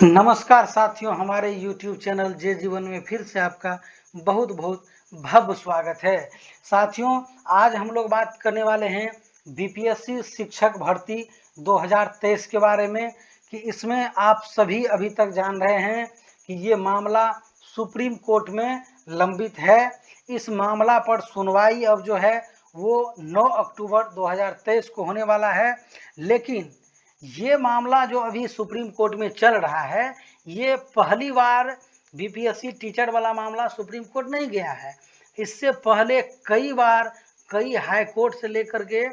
नमस्कार साथियों, हमारे YouTube चैनल जे जीवन में फिर से आपका बहुत बहुत भव्य स्वागत है। साथियों, आज हम लोग बात करने वाले हैं बीपीएससी शिक्षक भर्ती 2023 के बारे में कि इसमें आप सभी अभी तक जान रहे हैं कि ये मामला सुप्रीम कोर्ट में लंबित है। इस मामला पर सुनवाई अब जो है वो 9 अक्टूबर 2023 को होने वाला है, लेकिन ये मामला जो अभी सुप्रीम कोर्ट में चल रहा है, ये पहली बार बीपीएससी टीचर वाला मामला सुप्रीम कोर्ट नहीं गया है। इससे पहले कई बार कई हाई कोर्ट से लेकर के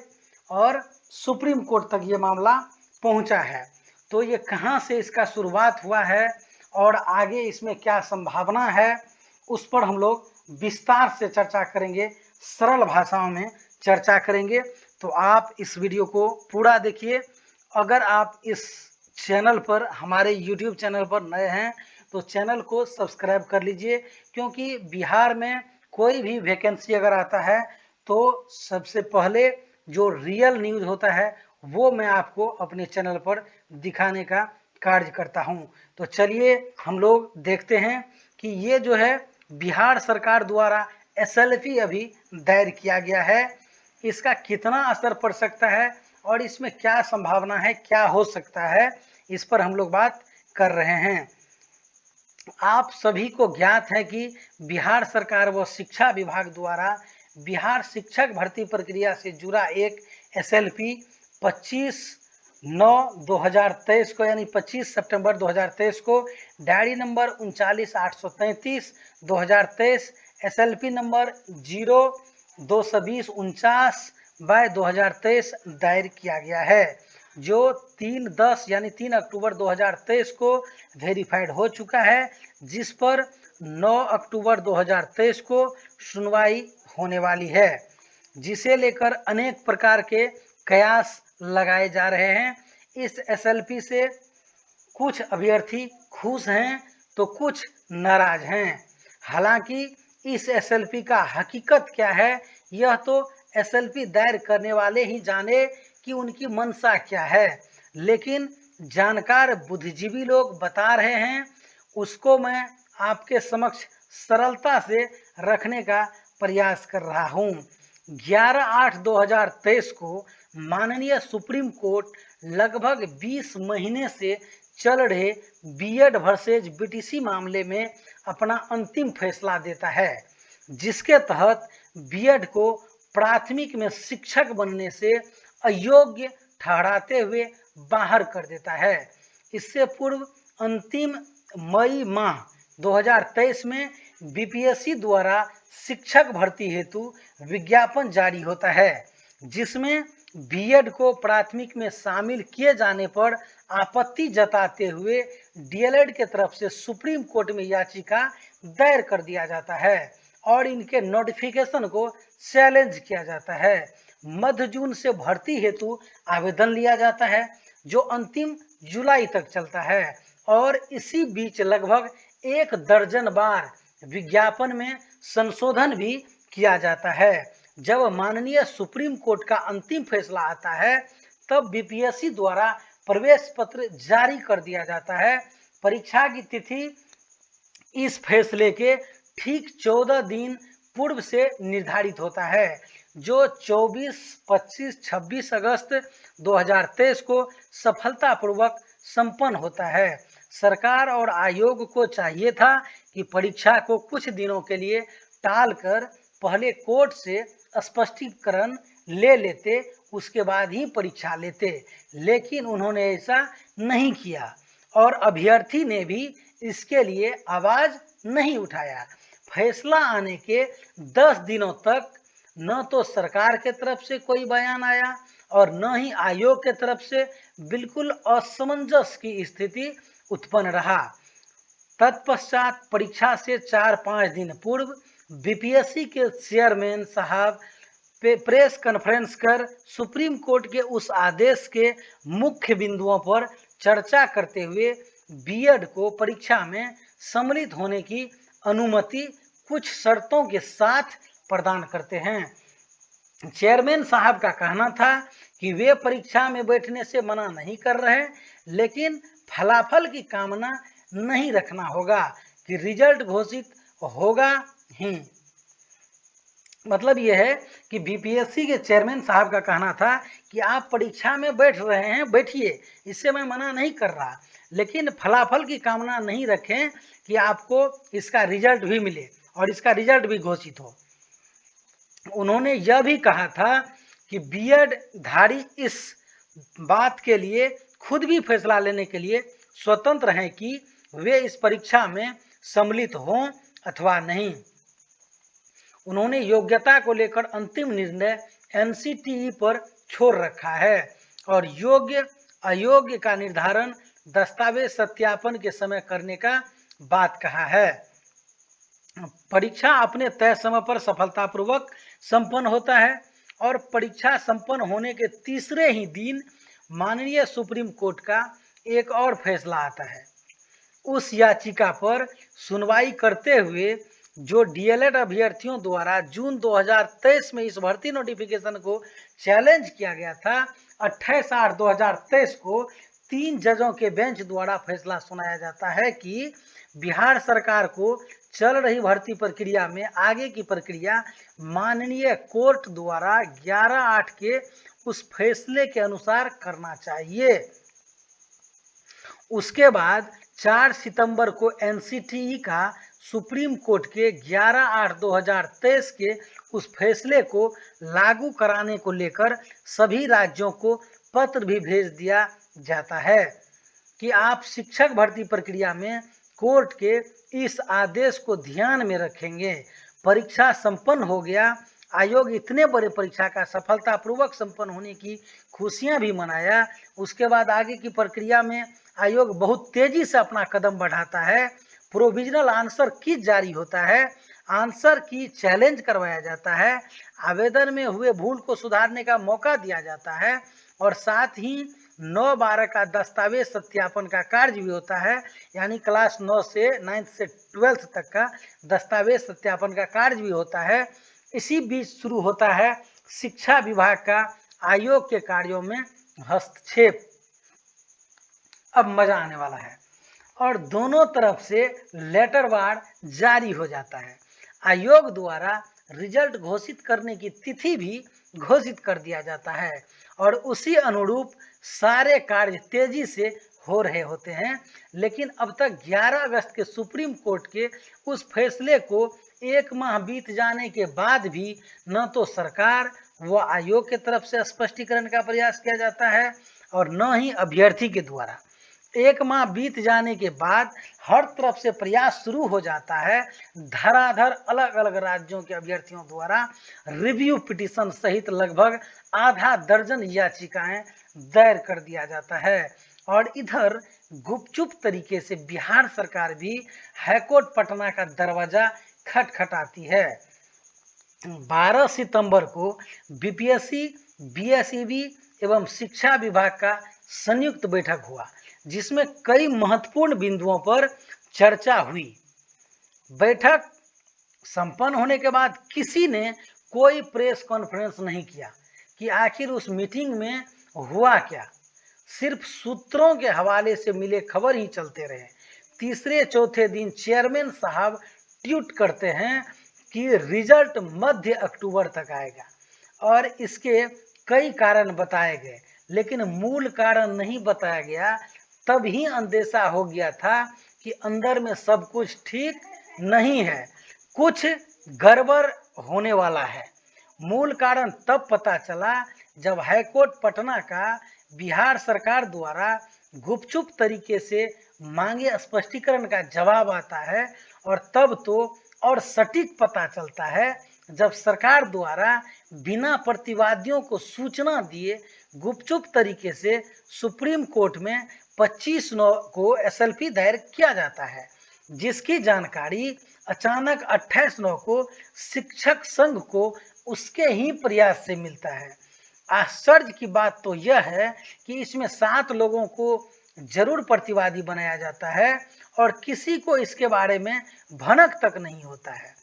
और सुप्रीम कोर्ट तक ये मामला पहुंचा है। तो ये कहां से इसका शुरुआत हुआ है और आगे इसमें क्या संभावना है, उस पर हम लोग विस्तार से चर्चा करेंगे, सरल भाषाओं में चर्चा करेंगे। तो आप इस वीडियो को पूरा देखिए। अगर आप इस चैनल पर, हमारे YouTube चैनल पर नए हैं तो चैनल को सब्सक्राइब कर लीजिए, क्योंकि बिहार में कोई भी वैकेंसी अगर आता है तो सबसे पहले जो रियल न्यूज़ होता है वो मैं आपको अपने चैनल पर दिखाने का कार्य करता हूं। तो चलिए हम लोग देखते हैं कि ये जो है बिहार सरकार द्वारा SLP अभी दायर किया गया है, इसका कितना असर पड़ सकता है और इसमें क्या संभावना है, क्या हो सकता है, इस पर हम लोग बात कर रहे हैं। आप सभी को ज्ञात है कि बिहार सरकार व शिक्षा विभाग द्वारा बिहार शिक्षक भर्ती प्रक्रिया से जुड़ा एक SLP 25/9/2023 को, यानी 25 सितंबर 2023 को डायरी नंबर 39/833/2023 SLP नंबर 0-220-49/2023 दायर किया गया है, जो 3/10 यानी 3 अक्टूबर 2023 को वेरीफाइड हो चुका है, जिस पर 9 अक्टूबर 2023 को सुनवाई होने वाली है, जिसे लेकर अनेक प्रकार के कयास लगाए जा रहे हैं। इस SLP से कुछ अभ्यर्थी खुश हैं तो कुछ नाराज हैं। हालांकि इस SLP का हकीकत क्या है, यह तो SLP दायर करने वाले ही जाने कि उनकी मंशा क्या है, लेकिन जानकार बुद्धिजीवी लोग बता रहे हैं, उसको मैं आपके समक्ष सरलता से रखने का प्रयास कर रहा हूं। 11/8/2023 को माननीय सुप्रीम कोर्ट लगभग 20 महीने से चल रहे बीएड वर्सेज बीटीसी मामले में अपना अंतिम फैसला देता है, जिसके तहत बीएड को प्राथमिक में शिक्षक बनने से अयोग्य ठहराते हुए बाहर कर देता है। इससे पूर्व अंतिम मई माह 2023 में बीपीएससी द्वारा शिक्षक भर्ती हेतु विज्ञापन जारी होता है, जिसमें बीएड को प्राथमिक में शामिल किए जाने पर आपत्ति जताते हुए डीएलएड के तरफ से सुप्रीम कोर्ट में याचिका दायर कर दिया जाता है और इनके नोटिफिकेशन को चैलेंज किया जाता है। मध्य जून से भर्ती हेतु आवेदन लिया जाता है, जो अंतिम जुलाई तक चलता है, और इसी बीच लगभग 1 दर्जन बार विज्ञापन में संशोधन भी किया जाता है। जब माननीय सुप्रीम कोर्ट का अंतिम फैसला आता है, तब बीपीएससी द्वारा प्रवेश पत्र जारी कर दिया जाता है। परीक्षा की तिथि इस फैसले के ठीक 14 दिन पूर्व से निर्धारित होता है, जो 24, 25, 26 अगस्त 2023 को सफलतापूर्वक संपन्न होता है। सरकार और आयोग को चाहिए था कि परीक्षा को कुछ दिनों के लिए टालकर पहले कोर्ट से स्पष्टीकरण ले लेते, उसके बाद ही परीक्षा लेते, लेकिन उन्होंने ऐसा नहीं किया और अभ्यर्थी ने भी इसके लिए आवाज नहीं उठाया। फैसला आने के 10 दिनों तक न तो सरकार के तरफ से कोई बयान आया और न ही आयोग के तरफ से, बिल्कुल असमंजस की स्थिति उत्पन्न रहा। तत्पश्चात परीक्षा से 4-5 दिन पूर्व बीपीएससी के चेयरमैन साहब प्रेस कॉन्फ्रेंस कर सुप्रीम कोर्ट के उस आदेश के मुख्य बिंदुओं पर चर्चा करते हुए बीएड को परीक्षा में सम्मिलित होने की अनुमति कुछ शर्तों के साथ प्रदान करते हैं। चेयरमैन साहब का कहना था कि वे परीक्षा में बैठने से मना नहीं कर रहे, लेकिन फलाफल की कामना नहीं रखना होगा कि रिजल्ट घोषित होगा ही। मतलब यह है कि बीपीएससी के चेयरमैन साहब का कहना था कि आप परीक्षा में बैठ रहे हैं, बैठिए, इससे मैं मना नहीं कर रहा, लेकिन फलाफल की कामना नहीं रखें कि आपको इसका रिजल्ट भी मिले और इसका रिजल्ट भी घोषित हो। उन्होंने यह भी कहा था कि बीएड धारी इस बात के लिए खुद भी फैसला लेने के लिए स्वतंत्र हैं कि वे इस परीक्षा में सम्मिलित हों अथवा नहीं। उन्होंने योग्यता को लेकर अंतिम निर्णय एनसीटीई पर छोड़ रखा है और योग्य अयोग्य का निर्धारण दस्तावेज सत्यापन के समय करने का बात कहा है। परीक्षा अपने तय समय पर सफलतापूर्वक संपन्न होता है और परीक्षा संपन्न होने के तीसरे ही दिन माननीय सुप्रीम कोर्ट का एक और फैसला आता है। उस याचिका पर सुनवाई करते हुए जो डीएलएड अभ्यर्थियों द्वारा जून 2023 में इस भर्ती नोटिफिकेशन को चैलेंज किया गया था, 28/8/2023 को 3 जजों के बेंच द्वारा फैसला सुनाया जाता है कि बिहार सरकार को चल रही भर्ती प्रक्रिया में आगे की प्रक्रिया माननीय कोर्ट द्वारा 11/8 के उस फैसले के अनुसार करना चाहिए। उसके बाद 4 सितंबर को एनसीटीई का सुप्रीम कोर्ट के 11/8/2023 के उस फैसले को लागू कराने को लेकर सभी राज्यों को पत्र भी भेज दिया जाता है कि आप शिक्षक भर्ती प्रक्रिया में कोर्ट के इस आदेश को ध्यान में रखेंगे। परीक्षा संपन्न हो गया। आयोग इतने बड़े परीक्षा का सफलतापूर्वक संपन्न होने की खुशियां भी मनाया। उसके बाद आगे की प्रक्रिया में आयोग बहुत तेजी से अपना कदम बढ़ाता है। प्रोविजनल आंसर की जारी होता है, आंसर की चैलेंज करवाया जाता है, आवेदन में हुए भूल को सुधारने का मौका दिया जाता है और साथ ही 9-12 का दस्तावेज सत्यापन का कार्य भी होता है, यानी क्लास 9 से 9 से 12 तक का दस्तावेज सत्यापन का कार्य भी होता है। इसी बीच शुरू होता है शिक्षा विभाग का आयोग के कार्यों में हस्तक्षेप। अब मजा आने वाला है और दोनों तरफ से लेटर वार जारी हो जाता है। आयोग द्वारा रिजल्ट घोषित करने की तिथि भी घोषित कर दिया जाता है और उसी अनुरूप सारे कार्य तेजी से हो रहे होते हैं। लेकिन अब तक 11 अगस्त के सुप्रीम कोर्ट के उस फैसले को 1 माह बीत जाने के बाद भी न तो सरकार व आयोग के तरफ से स्पष्टीकरण का प्रयास किया जाता है और न ही अभ्यर्थी के द्वारा। 1 माह बीत जाने के बाद हर तरफ से प्रयास शुरू हो जाता है। धराधर अलग अलग राज्यों के अभ्यर्थियों द्वारा रिव्यू पिटीशन सहित लगभग आधा दर्जन याचिकाएं दायर कर दिया जाता है और इधर गुपचुप तरीके से बिहार सरकार भी हाईकोर्ट पटना का दरवाजा खटखटाती है। 12 सितंबर को बीपीएससी, बीएसईबी एवं शिक्षा विभाग का संयुक्त बैठक हुआ जिसमें कई महत्वपूर्ण बिंदुओं पर चर्चा हुई। बैठक संपन्न होने के बाद किसी ने कोई प्रेस कॉन्फ्रेंस नहीं किया कि आखिर उस मीटिंग में हुआ क्या। सिर्फ सूत्रों के हवाले से मिले खबर ही चलते रहे। तीसरे चौथे दिन चेयरमैन साहब ट्वीट करते हैं कि रिजल्ट मध्य अक्टूबर तक आएगा और इसके कई कारण बताए गए, लेकिन मूल कारण नहीं बताया गया। तब ही अंदेशा हो गया था कि अंदर में सब कुछ ठीक नहीं है, कुछ गड़बड़ होने वाला है। मूल कारण तब पता चला जब हाईकोर्ट पटना का बिहार सरकार द्वारा गुपचुप तरीके से मांगे स्पष्टीकरण का जवाब आता है और तब तो और सटीक पता चलता है जब सरकार द्वारा बिना प्रतिवादियों को सूचना दिए गुपचुप तरीके से सुप्रीम कोर्ट में 25/9 को एसएलपी दायर किया जाता है, जिसकी जानकारी अचानक 28/9 को शिक्षक संघ को उसके ही प्रयास से मिलता है। आश्चर्य की बात तो यह है कि इसमें 7 लोगों को जरूर प्रतिवादी बनाया जाता है और किसी को इसके बारे में भनक तक नहीं होता है,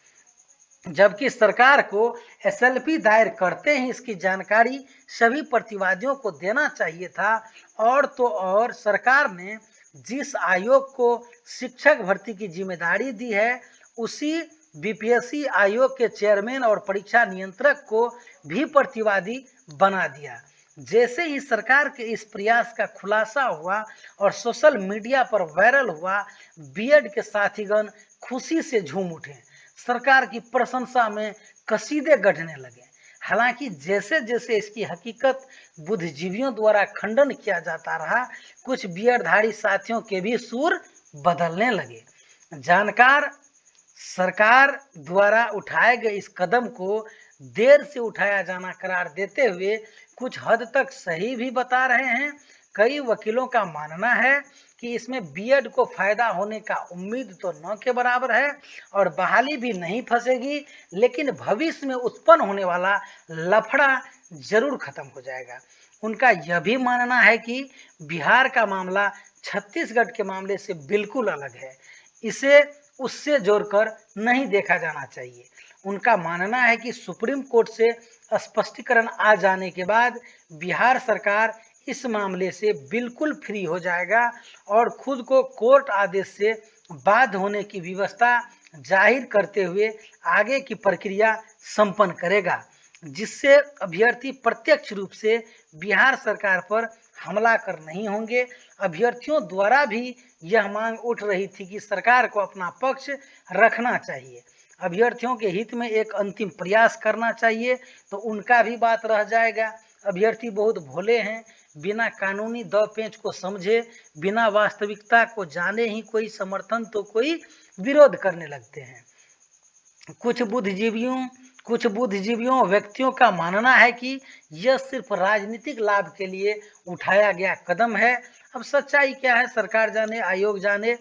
जबकि सरकार को एसएलपी दायर करते ही इसकी जानकारी सभी प्रतिवादियों को देना चाहिए था। और तो और सरकार ने जिस आयोग को शिक्षक भर्ती की जिम्मेदारी दी है, उसी बीपीएससी आयोग के चेयरमैन और परीक्षा नियंत्रक को भी प्रतिवादी बना दिया। जैसे ही सरकार के इस प्रयास का खुलासा हुआ और सोशल मीडिया पर वायरल हुआ, बीएड के साथीगण खुशी से झूम उठे, सरकार की प्रशंसा में कसीदे गढ़ने लगे। हालांकि जैसे जैसे इसकी हकीकत बुद्धिजीवियों द्वारा खंडन किया जाता रहा, कुछ बीएडधारी साथियों के भी सुर बदलने लगे। जानकार सरकार द्वारा उठाए गए इस कदम को देर से उठाया जाना करार देते हुए कुछ हद तक सही भी बता रहे हैं। कई वकीलों का मानना है कि इसमें बीएड को फायदा होने का उम्मीद तो न के बराबर है और बहाली भी नहीं फंसेगी, लेकिन भविष्य में उत्पन्न होने वाला लफड़ा जरूर खत्म हो जाएगा। उनका यह भी मानना है कि बिहार का मामला छत्तीसगढ़ के मामले से बिल्कुल अलग है, इसे उससे जोड़कर नहीं देखा जाना चाहिए। उनका मानना है कि सुप्रीम कोर्ट से स्पष्टीकरण आ जाने के बाद बिहार सरकार इस मामले से बिल्कुल फ्री हो जाएगा और खुद को कोर्ट आदेश से बाध्य होने की व्यवस्था जाहिर करते हुए आगे की प्रक्रिया संपन्न करेगा, जिससे अभ्यर्थी प्रत्यक्ष रूप से बिहार सरकार पर हमला कर नहीं होंगे। अभ्यर्थियों द्वारा भी यह मांग उठ रही थी कि सरकार को अपना पक्ष रखना चाहिए, अभ्यर्थियों के हित में एक अंतिम प्रयास करना चाहिए, तो उनका भी बात रह जाएगा। अभ्यर्थी बहुत भोले हैं, बिना कानूनी दव पेंच को समझे, बिना वास्तविकता को जाने ही कोई समर्थन तो कोई विरोध करने लगते हैं। कुछ बुद्धिजीवियों व्यक्तियों का मानना है कि यह सिर्फ राजनीतिक लाभ के लिए उठाया गया कदम है। अब सच्चाई क्या है सरकार जाने, आयोग जाने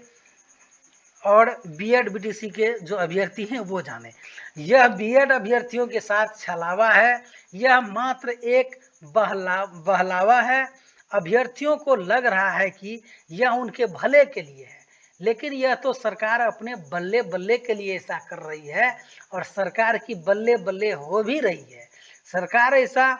और बीएड बीटीसी के जो अभ्यर्थी हैं वो जाने। यह बीएड अभ्यर्थियों के साथ छलावा है, यह मात्र एक बहलावा है। अभ्यर्थियों को लग रहा है कि यह उनके भले के लिए है, लेकिन यह तो सरकार अपने बल्ले बल्ले के लिए ऐसा कर रही है और सरकार की बल्ले बल्ले हो भी रही है। सरकार ऐसा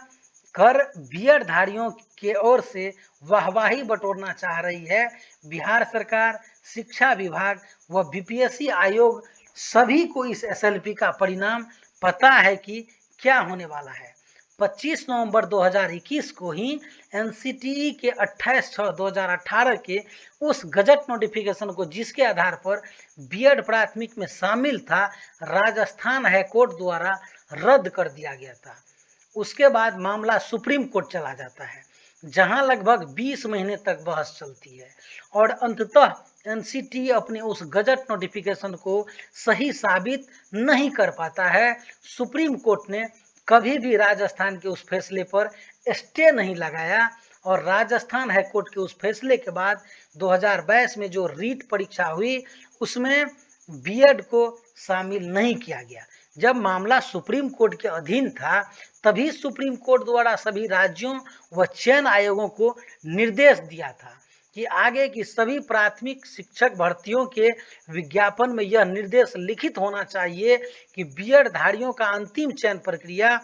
कर बीएड धारियों के ओर से वाहवाही बटोरना चाह रही है। बिहार सरकार, शिक्षा विभाग व बीपीएससी आयोग सभी को इस एसएलपी का परिणाम पता है कि क्या होने वाला है। 25 नवंबर 2021 को ही एनसीटीई के 28/6/2018 के उस गजट नोटिफिकेशन को, जिसके आधार पर बीएड प्राथमिक में शामिल था, राजस्थान हाईकोर्ट द्वारा रद्द कर दिया गया था। उसके बाद मामला सुप्रीम कोर्ट चला जाता है, जहां लगभग 20 महीने तक बहस चलती है और अंततः एनसीटीई अपने उस गजट नोटिफिकेशन को सही साबित नहीं कर पाता है। सुप्रीम कोर्ट ने कभी भी राजस्थान के उस फैसले पर स्टे नहीं लगाया और राजस्थान हाईकोर्ट के उस फैसले के बाद 2022 में जो रीट परीक्षा हुई उसमें बीएड को शामिल नहीं किया गया। जब मामला सुप्रीम कोर्ट के अधीन था, तभी सुप्रीम कोर्ट द्वारा सभी राज्यों व चयन आयोगों को निर्देश दिया था कि आगे की सभी प्राथमिक शिक्षक भर्तियों के विज्ञापन में यह निर्देश लिखित होना चाहिए कि बीएड धारियों का अंतिम चयन प्रक्रिया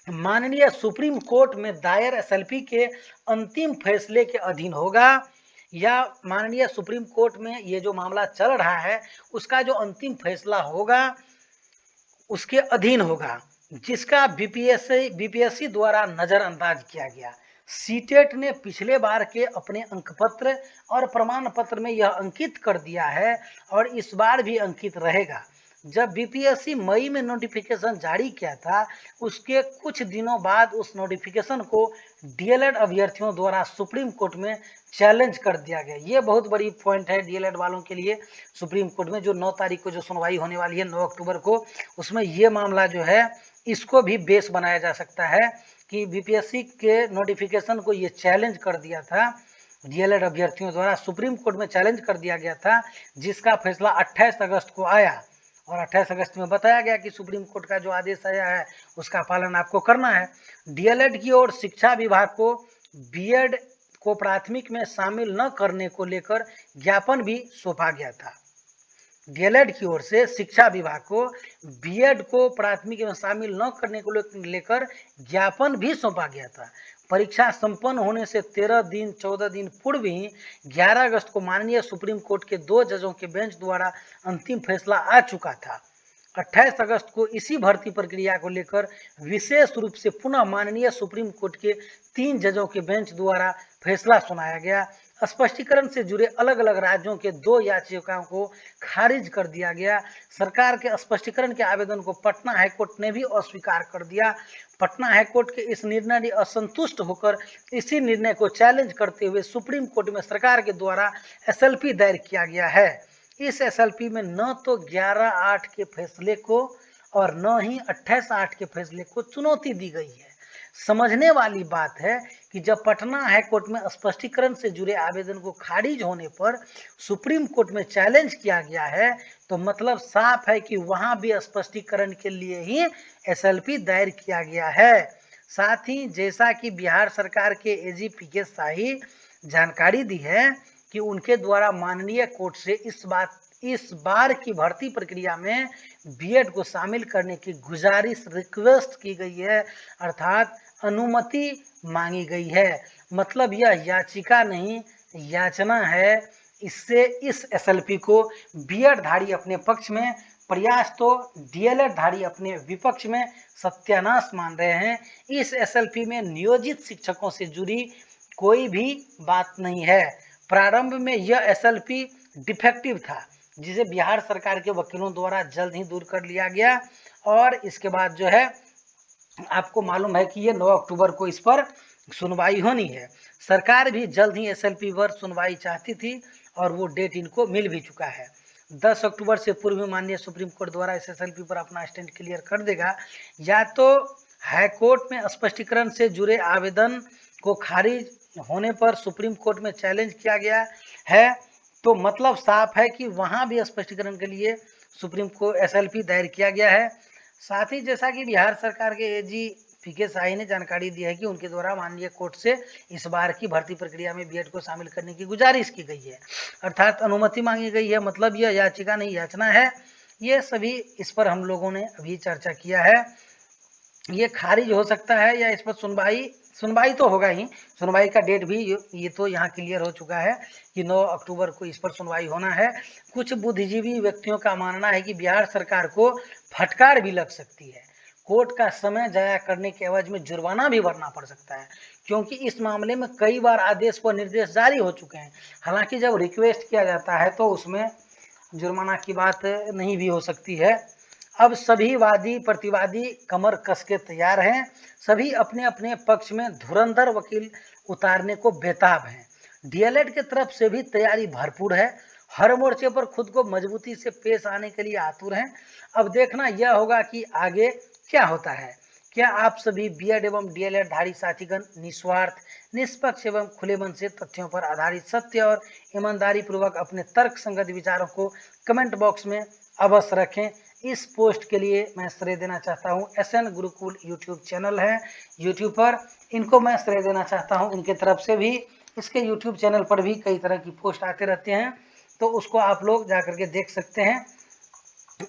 माननीय सुप्रीम कोर्ट में दायर एसएलपी के अंतिम फैसले के अधीन होगा, या माननीय सुप्रीम कोर्ट में ये जो मामला चल रहा है उसका जो अंतिम फैसला होगा उसके अधीन होगा, जिसका बीपीएससी द्वारा नज़रअंदाज किया गया। सीटेट ने पिछले बार के अपने अंकपत्र और प्रमाण पत्र में यह अंकित कर दिया है और इस बार भी अंकित रहेगा। जब बीपीएससी मई में नोटिफिकेशन जारी किया था, उसके कुछ दिनों बाद उस नोटिफिकेशन को डीएलएड अभ्यर्थियों द्वारा सुप्रीम कोर्ट में चैलेंज कर दिया गया। ये बहुत बड़ी पॉइंट है डीएलएड वालों के लिए। सुप्रीम कोर्ट में जो 9 तारीख को जो सुनवाई होने वाली है, 9 अक्टूबर को, उसमें ये मामला जो है इसको भी बेस बनाया जा सकता है कि बीपीएससी के नोटिफिकेशन को ये चैलेंज कर दिया था डीएलएड अभ्यर्थियों द्वारा, सुप्रीम कोर्ट में चैलेंज कर दिया गया था, जिसका फैसला 28 अगस्त को आया और 28 अगस्त में बताया गया कि सुप्रीम कोर्ट का जो आदेश आया है उसका पालन आपको करना है। डीएलएड की ओर शिक्षा विभाग को बीएड को प्राथमिक में शामिल न करने को लेकर ज्ञापन भी सौंपा गया था। डीएलएड की ओर से शिक्षा विभाग को बीएड को प्राथमिक में शामिल न करने को लेकर ज्ञापन भी सौंपा गया था। परीक्षा संपन्न होने से 14 दिन पूर्व ही 11 अगस्त को माननीय सुप्रीम कोर्ट के 2 जजों के बेंच द्वारा अंतिम फैसला आ चुका था। 28 अगस्त को इसी भर्ती प्रक्रिया को लेकर विशेष रूप से पुनः माननीय सुप्रीम कोर्ट के 3 जजों के बेंच द्वारा फैसला सुनाया गया। स्पष्टीकरण से जुड़े अलग अलग राज्यों के 2 याचिकाओं को खारिज कर दिया गया। सरकार के स्पष्टीकरण के आवेदन को पटना हाईकोर्ट ने भी अस्वीकार कर दिया। पटना हाईकोर्ट के इस निर्णय से असंतुष्ट होकर इसी निर्णय को चैलेंज करते हुए सुप्रीम कोर्ट में सरकार के द्वारा एसएलपी दायर किया गया है। इस एसएलपी में न तो 11/8 के फैसले को और न ही 28/8 के फैसले को चुनौती दी गई है। समझने वाली बात है कि जब पटना हाईकोर्ट में स्पष्टीकरण से जुड़े आवेदन को खारिज होने पर सुप्रीम कोर्ट में चैलेंज किया गया है, तो मतलब साफ है कि वहां भी स्पष्टीकरण के लिए ही एसएलपी दायर किया गया है। साथ ही जैसा कि बिहार सरकार के एजी पीके शाही जानकारी दी है कि उनके द्वारा माननीय कोर्ट से इस बार की भर्ती प्रक्रिया में बीएड को शामिल करने की गुजारिश रिक्वेस्ट की गई है, अर्थात अनुमति मांगी गई है। मतलब यह याचिका नहीं याचना है। इससे इस एसएलपी को बीएड धारी अपने पक्ष में, प्रयास तो डीएलएड धारी अपने विपक्ष में सत्यानाश मान रहे हैं। इस एसएलपी में नियोजित शिक्षकों से जुड़ी कोई भी बात नहीं है। प्रारंभ में यह एसएलपी डिफेक्टिव था, जिसे बिहार सरकार के वकीलों द्वारा जल्द ही दूर कर लिया गया और इसके बाद जो है आपको मालूम है कि ये 9 अक्टूबर को इस पर सुनवाई होनी है। सरकार भी जल्द ही एसएलपी पर सुनवाई चाहती थी और वो डेट इनको मिल भी चुका है। 10 अक्टूबर से पूर्व माननीय सुप्रीम कोर्ट द्वारा इस एसएलपी पर अपना स्टैंड क्लियर कर देगा। या तो हाईकोर्ट में स्पष्टीकरण से जुड़े आवेदन को खारिज होने पर सुप्रीम कोर्ट में चैलेंज किया गया है, तो मतलब साफ है कि वहां भी स्पष्टीकरण के लिए सुप्रीम कोर्ट एसएलपी दायर किया गया है। साथ ही जैसा कि बिहार सरकार के एजी पीके शाही ने जानकारी दी है कि उनके द्वारा माननीय कोर्ट से इस बार की भर्ती प्रक्रिया में बीएड को शामिल करने की गुजारिश की गई है, अर्थात अनुमति मांगी गई है। मतलब यह याचिका नहीं याचना है। ये सभी इस पर हम लोगों ने अभी चर्चा किया है। ये खारिज हो सकता है या इस पर सुनवाई तो होगा ही। सुनवाई का डेट भी ये तो यहाँ क्लियर हो चुका है कि 9 अक्टूबर को इस पर सुनवाई होना है। कुछ बुद्धिजीवी व्यक्तियों का मानना है कि बिहार सरकार को फटकार भी लग सकती है। कोर्ट का समय जाया करने के एवज में जुर्माना भी भरना पड़ सकता है, क्योंकि इस मामले में कई बार आदेश व निर्देश जारी हो चुके हैं। हालांकि जब रिक्वेस्ट किया जाता है तो उसमें जुर्माना की बात नहीं भी हो सकती है। अब सभी वादी प्रतिवादी कमर कस के तैयार हैं। सभी अपने अपने पक्ष में धुरंधर वकील उतारने को बेताब हैं। डीएलएड के तरफ से भी तैयारी भरपूर है। हर मोर्चे पर खुद को मजबूती से पेश आने के लिए आतुर हैं। अब देखना यह होगा कि आगे क्या होता है। क्या आप सभी बीएड एवं डीएलएड धारी साथीगण निस्वार्थ, निष्पक्ष एवं खुले मन से तथ्यों पर आधारित सत्य और ईमानदारी पूर्वक अपने तर्क संगत विचारों को कमेंट बॉक्स में अवश्य रखें। इस पोस्ट के लिए मैं श्रेय देना चाहता हूं एसएन गुरुकुल यूट्यूब चैनल है यूट्यूब पर, इनको मैं श्रेय देना चाहता हूं। इनके तरफ से भी इसके यूट्यूब चैनल पर भी कई तरह की पोस्ट आते रहते हैं, तो उसको आप लोग जा करके देख सकते हैं।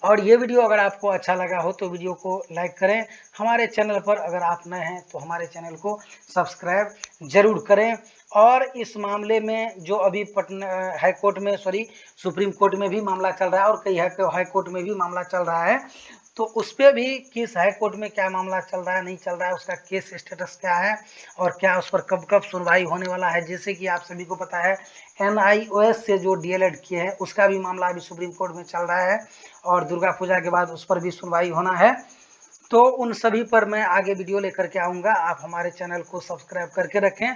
और ये वीडियो अगर आपको अच्छा लगा हो तो वीडियो को लाइक करें। हमारे चैनल पर अगर आप नए हैं तो हमारे चैनल को सब्सक्राइब जरूर करें। और इस मामले में जो अभी पटना हाईकोर्ट में सुप्रीम कोर्ट में भी मामला चल रहा है और कई हाईकोर्ट में भी मामला चल रहा है, तो उस पर भी किस हाईकोर्ट में क्या मामला चल रहा है नहीं चल रहा है, उसका केस स्टेटस क्या है और क्या उस पर कब कब सुनवाई होने वाला है। जैसे कि आप सभी को पता है NIOS से जो डीएलएड किए हैं उसका भी मामला अभी सुप्रीम कोर्ट में चल रहा है और दुर्गा पूजा के बाद उस पर भी सुनवाई होना है। तो उन सभी पर मैं आगे वीडियो लेकर के आऊँगा। आप हमारे चैनल को सब्सक्राइब करके रखें।